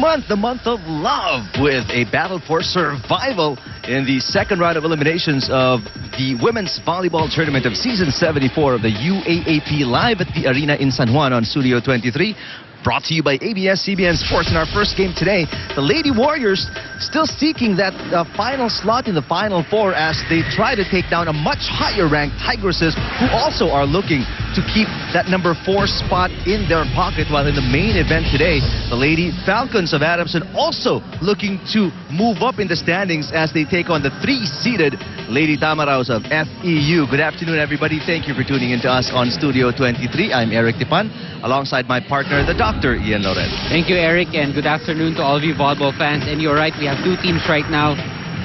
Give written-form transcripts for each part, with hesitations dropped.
month, the month of love, with a battle for survival in the second round of eliminations of the Women's Volleyball Tournament of Season 74 of the UAAP, live at the Arena in San Juan on Studio 23. Brought to you by ABS-CBN Sports. In our first game today, the Lady Warriors still seeking that final slot in the Final Four as they try to take down a much higher-ranked Tigresses, who also are looking to keep that number 4 spot in their pocket. While in the main event today, the Lady Falcons of Adamson also looking to move up in the standings as they take on the 3-seeded Lady Tamaraos of FEU. Good afternoon, everybody. Thank you for tuning in to us on Studio 23. I'm Eric Tipan, alongside my partner, the Dr. Ian Loren. Thank you, Eric, and good afternoon to all of you volleyball fans. And you're right, we have two teams right now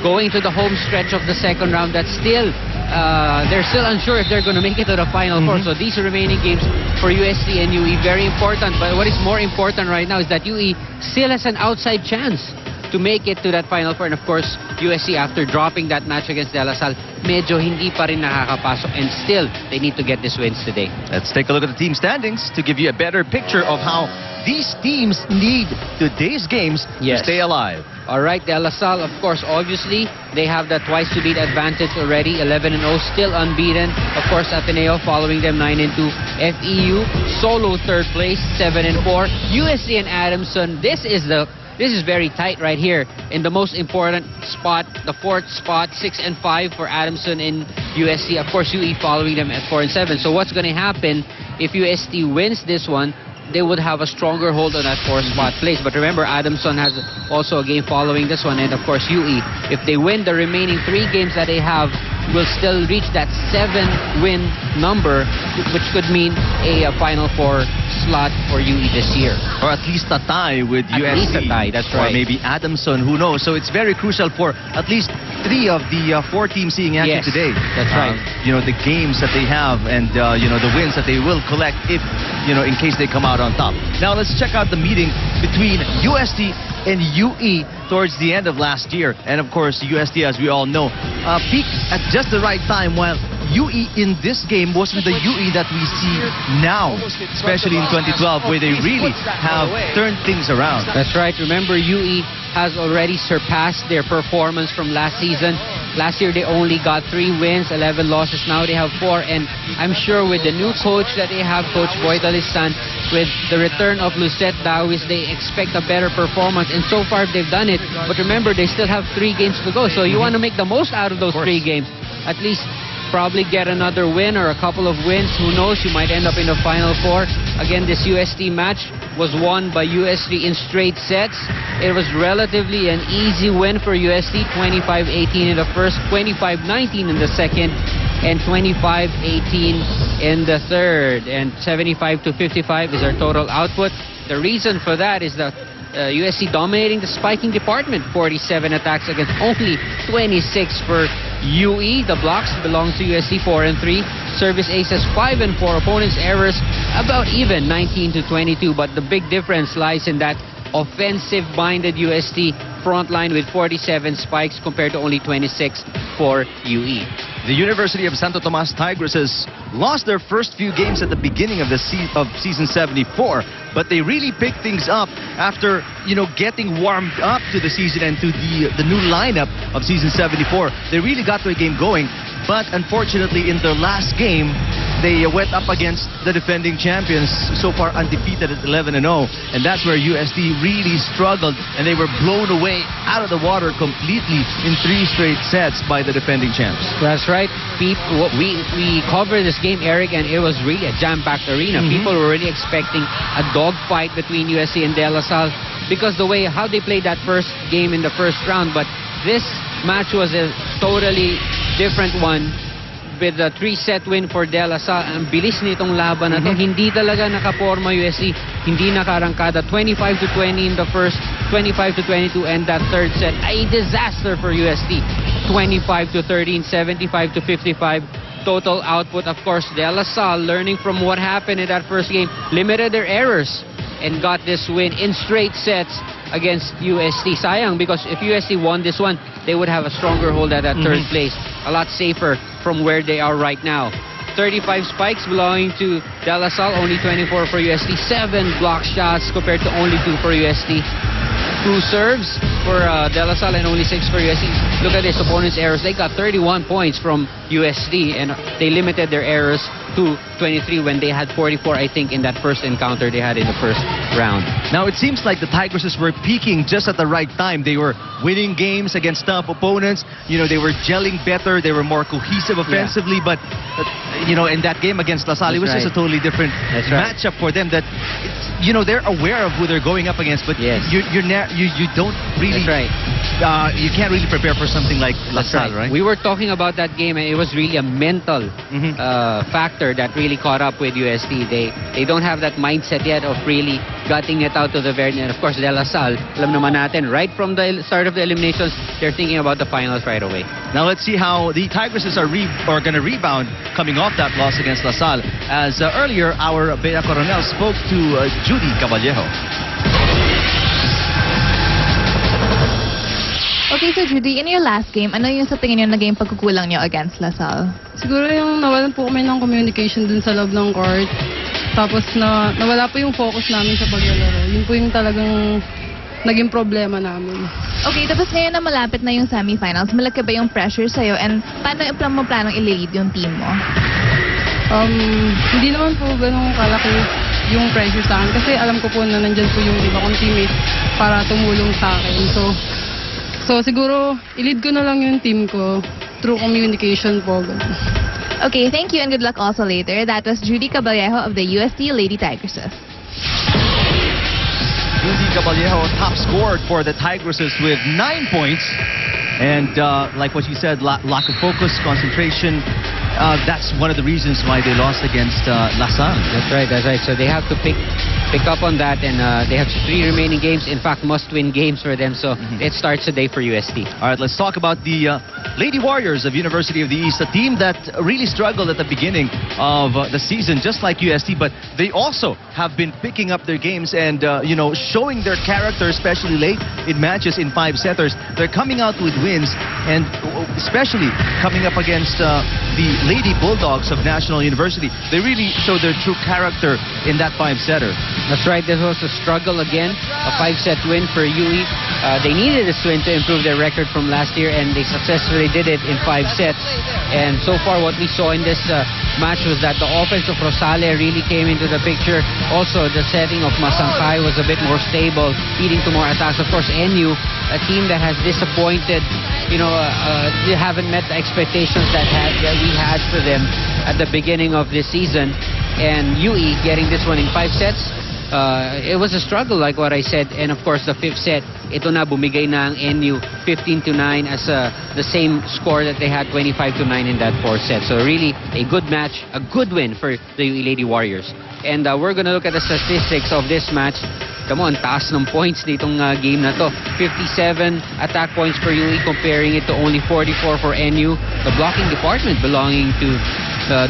going to the home stretch of the second round that still, they're still unsure if they're going to make it to the Final Four. So these remaining games for UST and UE, very important. But what is more important right now is that UE still has an outside chance to make it to that Final Four. And of course, USC, after dropping that match against De La Salle, medyo hindi pa rin nakakapasok, and still they need to get these wins today. Let's take a look at the team standings to give you a better picture of how these teams need today's games to stay alive. All right, De La Salle, of course, obviously, they have that twice-to-beat advantage already, 11-0, still unbeaten. Of course, Ateneo following them 9-2. FEU, solo third place, 7-4. USC and Adamson, this is very tight right here in the most important spot, the 4th spot, 6-5 for Adamson and USC. Of course, UE following them at 4-7. So what's going to happen if UST wins this one? They would have a stronger hold on that 4th spot place. But remember, Adamson has also a game following this one. And of course, UE, if they win the remaining 3 games that they have, will still reach that 7-win number, which could mean a Final Four slot for UE this year. Or at least a tie with USC. At least a tie, that's right. Or maybe Adamson, who knows. So it's very crucial for at least 3 of the 4 teams seeing action today. That's right. You know, the games that they have and, you know, the wins that they will collect if, you know, in case they come out on top. Now let's check out the meeting between UST and UE towards the end of last year. And of course, UST, as we all know, peaked at just the right time, while UE in this game wasn't the UE that we see now, especially in 2012, where they really have turned things around. That's right. Remember, UE has already surpassed their performance from last season. Last year, they only got 3 wins, 11 losses. Now they have 4. And I'm sure with the new coach that they have, Coach Boy Dalisan, with the return of Lucette Dawis, they expect a better performance. And so far, they've done it. But remember, they still have 3 games to go. So you want to make the most out of those 3 games. At least probably get another win or a couple of wins. Who knows? You might end up in the Final Four. Again, this UST match was won by UST in straight sets. It was relatively an easy win for UST, 25-18 in the first, 25-19 in the second, and 25-18 in the third. And 75-55 is our total output. The reason for that is that USC dominating the spiking department, 47 attacks against only 26 for UE. The blocks belong to USC, 4-3. Service aces, 5-4. Opponents' errors about even, 19-22. But the big difference lies in that offensive-minded UST front line with 47 spikes compared to only 26 for UE. The University of Santo Tomas Tigresses lost their first few games at the beginning of the season 74, but they really picked things up after, you know, getting warmed up to the season and to the new lineup of season 74. They really got their game going, but unfortunately in their last game, they went up against the defending champions, so far undefeated at 11-0, and that's where UST really struggled, and they were blown away out of the water completely in 3 straight sets by the defending champs. That's right. We covered this game, Eric, and it was really a jam-packed arena. People were really expecting a dogfight between USC and De La Salle because the way how they played that first game in the first round. But this match was a totally different one, with a 3-set win for De La Salle. Ang bilis nitong laban na to. Hindi talaga nakaporma USC. Hindi nakarangkada. 25-20 in the first, 25-22, and that third set, a disaster for UST. 25-13, 75-55. Total output, of course, De La Salle, learning from what happened in that first game, limited their errors and got this win in straight sets against UST. Sayang, because if UST won this one, they would have a stronger hold at that third place. A lot safer from where they are right now. 35 spikes belonging to De La Salle, only 24 for UST. 7 block shots compared to only 2 for UST. 2 serves for De La Salle and only 6 for UST. Look at this opponent's errors. They got 31 points from UST, and they limited their errors to 23 when they had 44, I think, in that first encounter they had in the first round. Now, it seems like the Tigresses were peaking just at the right time. They were winning games against tough opponents. You know, they were gelling better. They were more cohesive offensively. But, you know, in that game against La Salle, it was just a totally different matchup for them that, you know, they're aware of who they're going up against, but you don't really... you can't really prepare for something like La Salle, right? We were talking about that game, and it was really a mental factor that really caught up with UST. They don't have that mindset yet of really gutting it out to the very end. Of course, De La Salle, alam naman natin, right from the start of the eliminations, they're thinking about the finals right away. Now let's see how the Tigresses are going to rebound coming off that loss against La Salle. As earlier, our Bea Coronel spoke to Judy Caballejo. Okay, so Judy, in your last game, ano yung sa tingin nyo naging pagkukulang nyo against La Salle? Siguro yung nawalan po kami ng communication dun sa loob ng court. Tapos nawala po yung focus namin sa paglalaro. Yun po yung talagang naging problema namin. Okay, tapos ngayon na malapit na yung semifinals, malaki ba yung pressure sa'yo? And paano mo planong i-lead yung team mo? Hindi naman po ganun kalaki yung pressure sa akin. Kasi alam ko po na nandyan po yung iba kong teammate para tumulong sa akin. So siguro, i-lead ko na lang yung team ko through communication po. Okay, thank you and good luck also later. That was Judy Caballejo of the UST Lady Tigresses. Judy Caballejo top scored for the Tigresses with 9 points. And like what you said, lack of focus, concentration. That's one of the reasons why they lost against La Salle. That's right. So they have to pick up on that, and they have 3 remaining games. In fact, must-win games for them. So it starts today for UST. All right, let's talk about the Lady Warriors of University of the East, a team that really struggled at the beginning of the season, just like UST, but they also have been picking up their games and, you know, showing their character, especially late in matches in 5-setters. They're coming out with wins, and especially coming up against the Lady Bulldogs of National University. They really showed their true character in that 5-setter. That's right. This was a struggle again. A 5-set win for UE. They needed this win to improve their record from last year, and they successfully did it in 5 sets. And so far, what we saw in this match was that the offense of Rosale really came into the picture. Also, the setting of Masangkay was a bit more stable, leading to more attacks. Of course, NU, a team that has disappointed. You know, they haven't met the expectations that we had for them at the beginning of this season. And UE getting this one in 5 sets, it was a struggle like what I said. And of course, the 5th set, ito na, bumigay na ang NU 15-9 as the same score that they had, 25-9 in that 4th set. So really a good match, a good win for the UE Lady Warriors. And we're gonna look at the statistics of this match. Come on, taas ng points nitong game na to. 57 attack points for UE, comparing it to only 44 for NU. The blocking department belonging to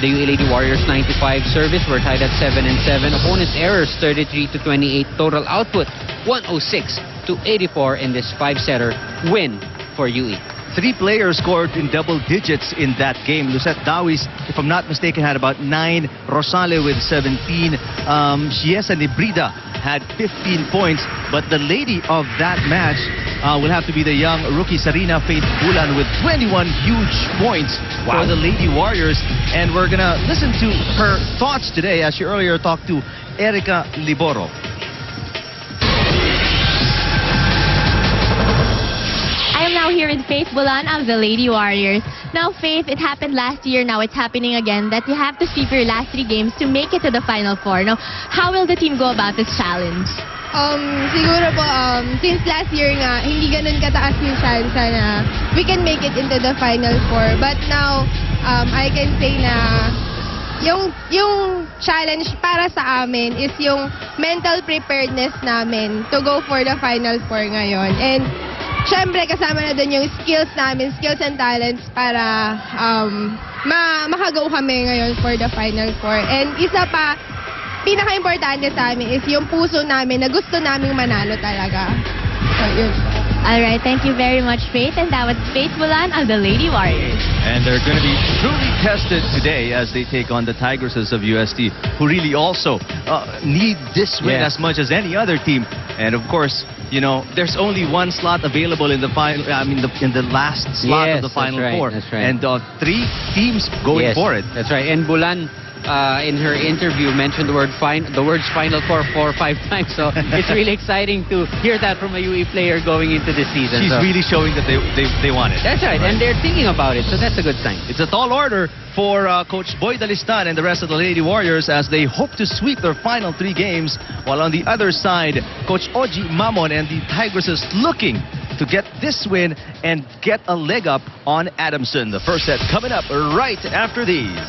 the UE Lady Warriors, 95 service. We're tied at 7-7. Opponents' errors, 33-28. Total output, 106-84 in this 5-setter win for UE. 3 players scored in double digits in that game. Lucette Dawis, if I'm not mistaken, had about 9. Rosale with 17. Chiesa Nibrida had 15 points. But the lady of that match will have to be the young rookie Sarina Faith Bulan with 21 huge points for the Lady Warriors. And we're going to listen to her thoughts today as she earlier talked to Erica Liboro. I am now here with Faith Bulan of the Lady Warriors. Now, Faith, it happened last year. Now it's happening again that you have to sweep your last 3 games to make it to the Final Four. Now, how will the team go about this challenge? Siguro po, since last year nga, hindi ganun kataas yung chance na we can make it into the Final Four. But now, I can say na yung challenge para sa amin is yung mental preparedness namin to go for the Final Four ngayon. And syempre, kasama na dun yung skills namin, skills and talents para makagaw kami ngayon for the Final Four. And isa pa, pinaka-importante sa amin is yung puso namin na gusto naming manalo talaga. So, yun. Alright, thank you very much, Faith. And that was Faith Bulan of the Lady Warriors. And they're going to be truly tested today as they take on the Tigresses of UST, who really also need this win as much as any other team. And of course, you know, there's only one slot available in the final. I mean, in the last slot Yes, of the Final that's right, Four. that's right. And 3 teams going Yes, for it. That's right. And Bulan, in her interview, mentioned the words Final Four 4 or 5 times. So it's really exciting to hear that from a UE player going into the season. She's So really showing that they want it. that's right. And they're thinking about it. So that's a good sign. It's a tall order for Coach Boy Dalistan and the rest of the Lady Warriors as they hope to sweep their final 3 games. While on the other side, Coach Oji Mamon and the Tigresses looking to get this win and get a leg up on Adamson. The first set coming up right after these.